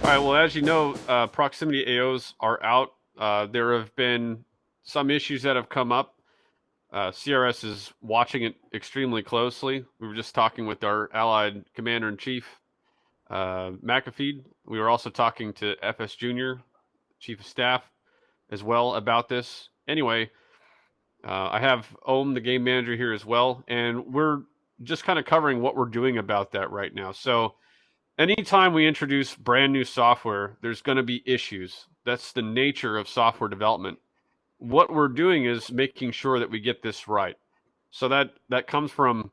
All right. Well, as you know, Proximity AOs are out. There have been some issues that have come up. CRS is watching it extremely closely. We were just talking with our allied commander in chief, Mcafeed. We were also talking to FS Junior, chief of staff, as well about this. Anyway, I have Ohm, the game manager, here as well, and we're just kind of covering what we're doing about that right now. So anytime we introduce brand new software, there's going to be issues. That's the nature of software development. What we're doing is making sure that we get this right. So that comes from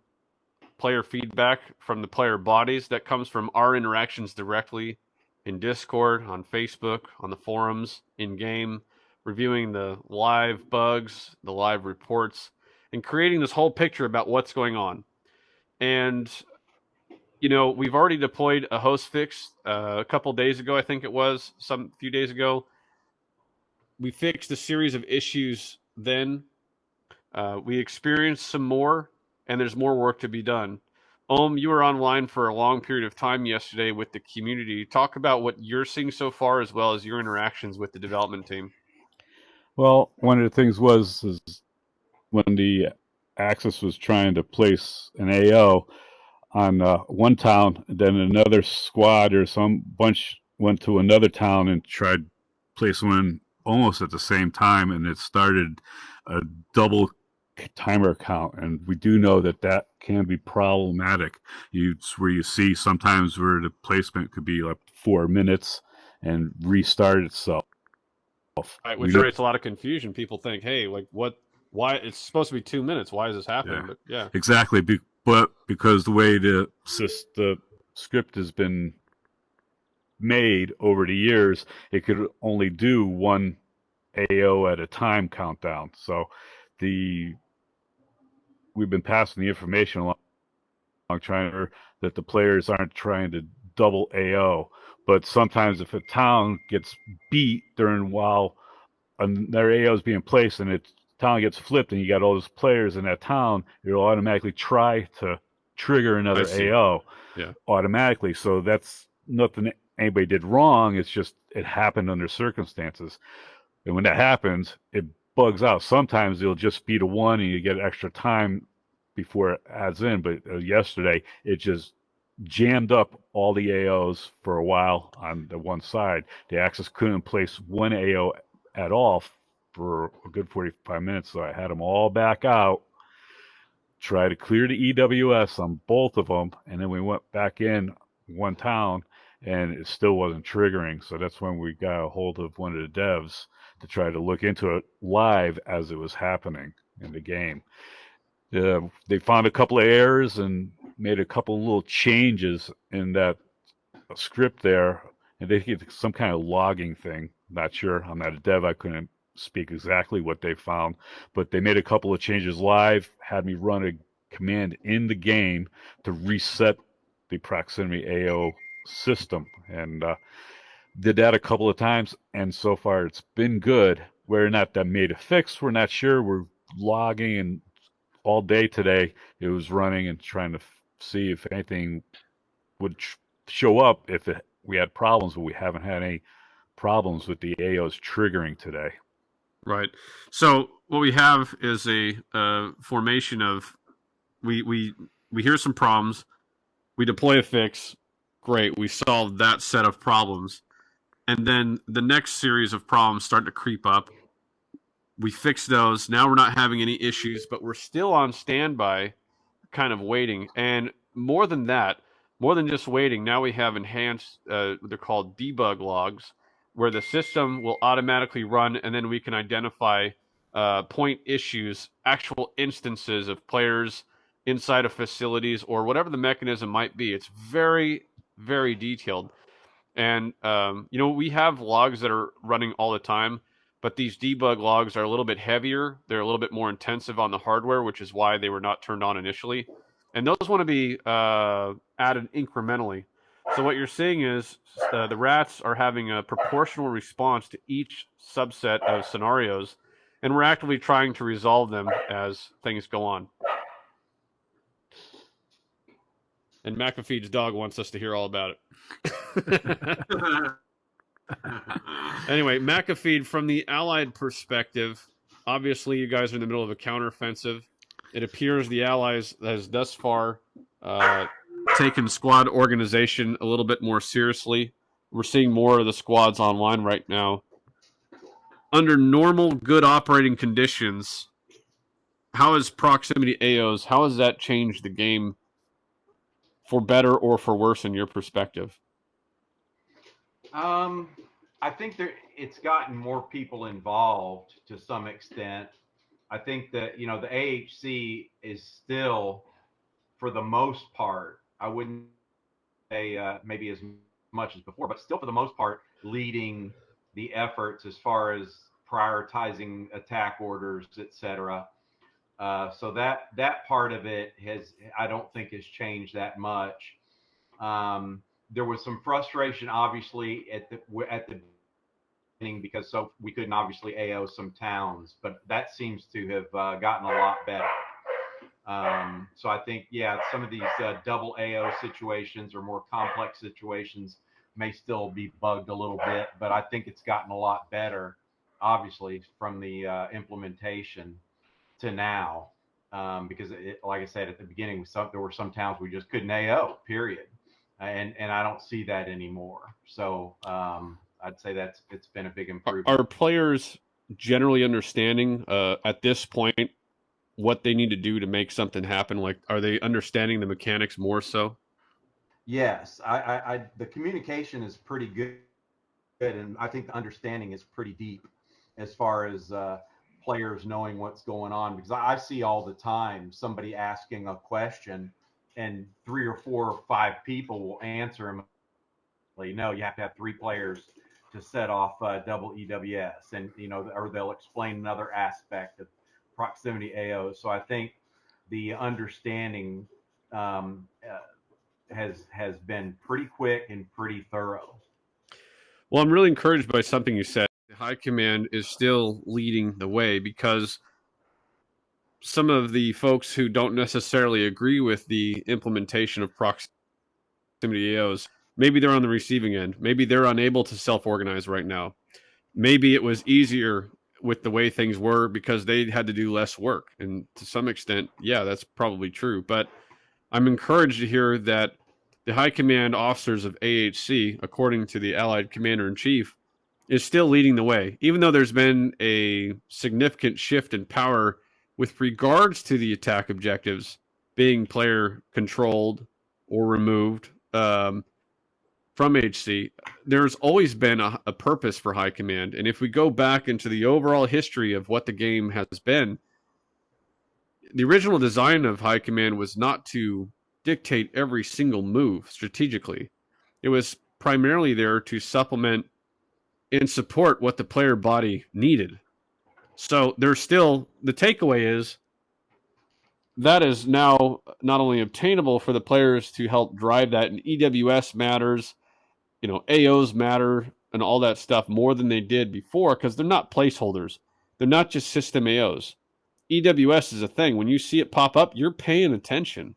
player feedback from the player bodies. That comes from our interactions directly in Discord, on Facebook, on the forums, in game, reviewing the live bugs, the live reports, and creating this whole picture about what's going on. And we've already deployed a host fix a couple days ago, I think it was, some few days ago. We fixed a series of issues then. We experienced some more, and there's more work to be done. You were online for a long period of time yesterday with the community. Talk about what you're seeing so far, as well as your interactions with the development team. Well, one of the things is when the Axis was trying to place an AO on one town, then another squad or some bunch went to another town and tried to place one almost at the same time, and it started a double timer count, and we do know that can be problematic. Where you see sometimes where the placement could be like 4 minutes and restart itself. Right, which creates a lot of confusion. People think, hey, like what? Why it's supposed to be 2 minutes? Why is this happening? Yeah, but yeah, exactly. But because the way the script has been made over the years, it could only do one AO at a time countdown. So we've been passing the information along trying that the players aren't trying to double AO. But sometimes if a town gets beat while their AO is being placed and its town gets flipped and you got all those players in that town, it'll automatically try to trigger another AO automatically. So that's nothing anybody did wrong. It's just it happened under circumstances. And when that happens, it bugs out. Sometimes it'll just be to one and you get extra time before it adds in. But yesterday, it just jammed up all the AOs for a while on the one side. The Axis couldn't place one AO at all for a good 45 minutes, so I had them all back out, try to clear the EWS on both of them, and then we went back in one town, and it still wasn't triggering. So that's when we got a hold of one of the devs to try to look into it live as it was happening in the game. They found a couple of errors and made a couple of little changes in that script there, and they did some kind of logging thing. Not sure. I'm not a dev. I couldn't speak exactly what they found, but they made a couple of changes live, had me run a command in the game to reset the Proximity AO system, and did that a couple of times, and so far it's been good. Whether or not that made a fix, we're not sure. We're logging, and all day today it was running and trying to see if anything would show up if we had problems, but we haven't had any problems with the AOs triggering today. Right. So what we have is a formation of we hear some problems, we deploy a fix, great, we solved that set of problems, and then the next series of problems start to creep up. We fix those. Now we're not having any issues, but we're still on standby, kind of waiting. And more than that, more than just waiting, now we have enhanced, they're called debug logs, where the system will automatically run, and then we can identify point issues, actual instances of players inside of facilities or whatever the mechanism might be. It's very, very detailed. And, we have logs that are running all the time, but these debug logs are a little bit heavier. They're a little bit more intensive on the hardware, which is why they were not turned on initially. And those want to be added incrementally. So what you're seeing is the rats are having a proportional response to each subset of scenarios, and we're actively trying to resolve them as things go on. And Mcafeed's dog wants us to hear all about it. Anyway, Mcafeed, from the Allied perspective, obviously you guys are in the middle of a counteroffensive. It appears the Allies has thus far taken squad organization a little bit more seriously. We're seeing more of the squads online right now. Under normal, good operating conditions, how has Proximity AOs, how has that changed the game for better or for worse in your perspective? I think it's gotten more people involved to some extent. I think that, the AHC is still, for the most part, I wouldn't say maybe as much as before, but still for the most part, leading the efforts as far as prioritizing attack orders, etc. So that part of it I don't think has changed that much. There was some frustration, obviously, at the beginning, because we couldn't obviously AO some towns, but that seems to have gotten a lot better. So I think, some of these double AO situations or more complex situations may still be bugged a little bit, but I think it's gotten a lot better, obviously, from the implementation to now. Because like I said, at the beginning, there were some towns we just couldn't AO, period. And I don't see that anymore. So I'd say it's been a big improvement. Are players generally understanding at this point what they need to do to make something happen? Like, are they understanding the mechanics more so? Yes, the communication is pretty good, and I think the understanding is pretty deep as far as players knowing what's going on. Because I see all the time somebody asking a question, and 3 or 4 or 5 people will answer him. No, you have to have 3 players to set off double EWS, and or they'll explain another aspect of Proximity AOs. So I think the understanding has been pretty quick and pretty thorough. Well, I'm really encouraged by something you said. The High Command is still leading the way, because some of the folks who don't necessarily agree with the implementation of Proximity AOs, maybe they're on the receiving end. Maybe they're unable to self-organize right now. Maybe it was easier with the way things were because they had to do less work. And to some extent, yeah, that's probably true. But I'm encouraged to hear that the High Command officers of AHC, according to the Allied Commander-in-Chief, is still leading the way, even though there's been a significant shift in power with regards to the attack objectives being player controlled or removed from HC. There's always been a purpose for High Command. And if we go back into the overall history of what the game has been, the original design of High Command was not to dictate every single move strategically. It was primarily there to supplement and support what the player body needed. So there's still, the takeaway is that is now not only obtainable for the players to help drive that, and EWS matters, AOs matter, and all that stuff more than they did before, because they're not placeholders. They're not just system AOs. EWS is a thing. When you see it pop up, you're paying attention.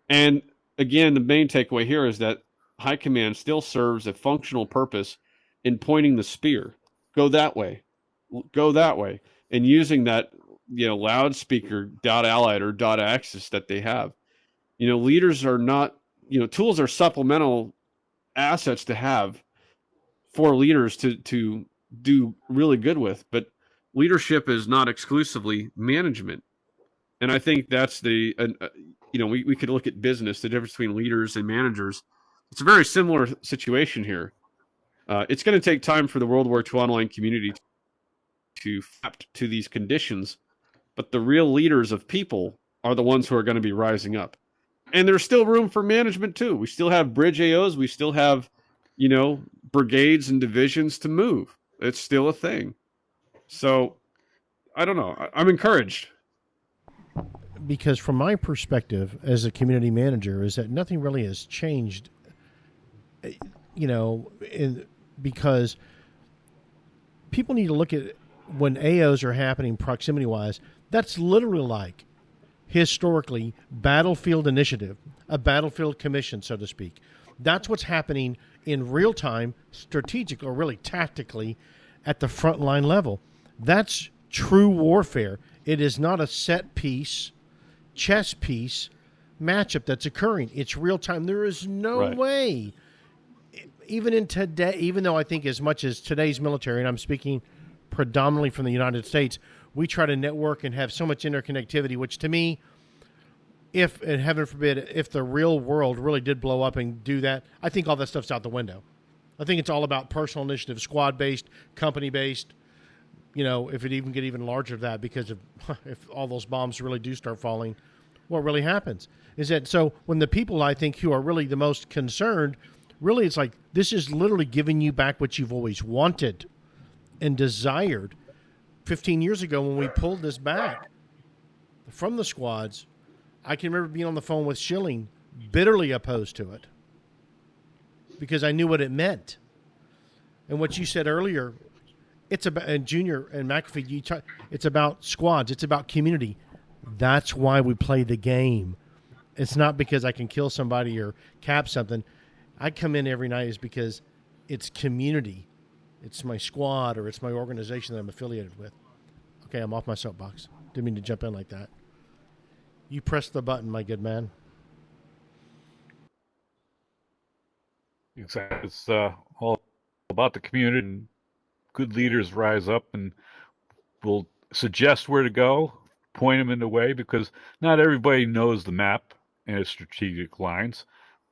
And again, the main takeaway here is that High Command still serves a functional purpose in pointing the spear. Go that way. Go that way. And using that, loudspeaker .allied or .axis that they have. Leaders are not, tools are supplemental assets to have for leaders to do really good with, but leadership is not exclusively management. And I think that's we could look at business, the difference between leaders and managers. It's a very similar situation here. It's going to take time for the World War II online community to adapt to these conditions, but the real leaders of people are the ones who are going to be rising up. And there's still room for management too. We still have bridge AOs. We still have, brigades and divisions to move. It's still a thing. So I don't know. I'm encouraged. Because from my perspective as a community manager is that nothing really has changed, because people need to look at when AOs are happening proximity-wise, that's literally like historically battlefield initiative, a battlefield commission, so to speak. That's what's happening in real time, strategic, or really tactically at the front line level. That's true warfare. It is not a set piece, chess piece matchup that's occurring. It's real time. There is no way, even in today, even though I think as much as today's military, and I'm speaking predominantly from the United States, we try to network and have so much interconnectivity, which to me, if, and heaven forbid, if the real world really did blow up and do that, I think all that stuff's out the window. I think it's all about personal initiative, squad-based, company-based, if it even get even larger than that, because if all those bombs really do start falling, what really happens is that, so when the people I think who are really the most concerned, really it's like, this is literally giving you back what you've always wanted and desired. 15 years ago when we pulled this back from the squads, I can remember being on the phone with Schilling, bitterly opposed to it, because I knew what it meant. And what you said earlier, it's about, and Junior and Mcafeed, it's about squads, it's about community. That's why we play the game. It's not because I can kill somebody or cap something. I come in every night is because it's community. It's my squad or it's my organization that I'm affiliated with. Okay, I'm off my soapbox. Didn't mean to jump in like that. You press the button, my good man. Exactly. It's all about the community, and good leaders rise up and will suggest where to go, point them in the way, because not everybody knows the map and its strategic lines,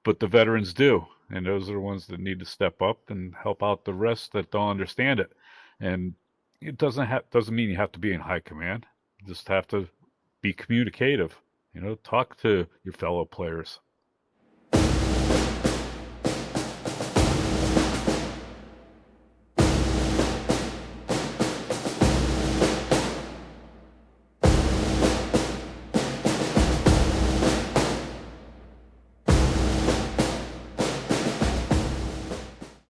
but the veterans do. And those are the ones that need to step up and help out the rest that don't understand it. And it doesn't mean you have to be in high command. You just have to be communicative. Talk to your fellow players.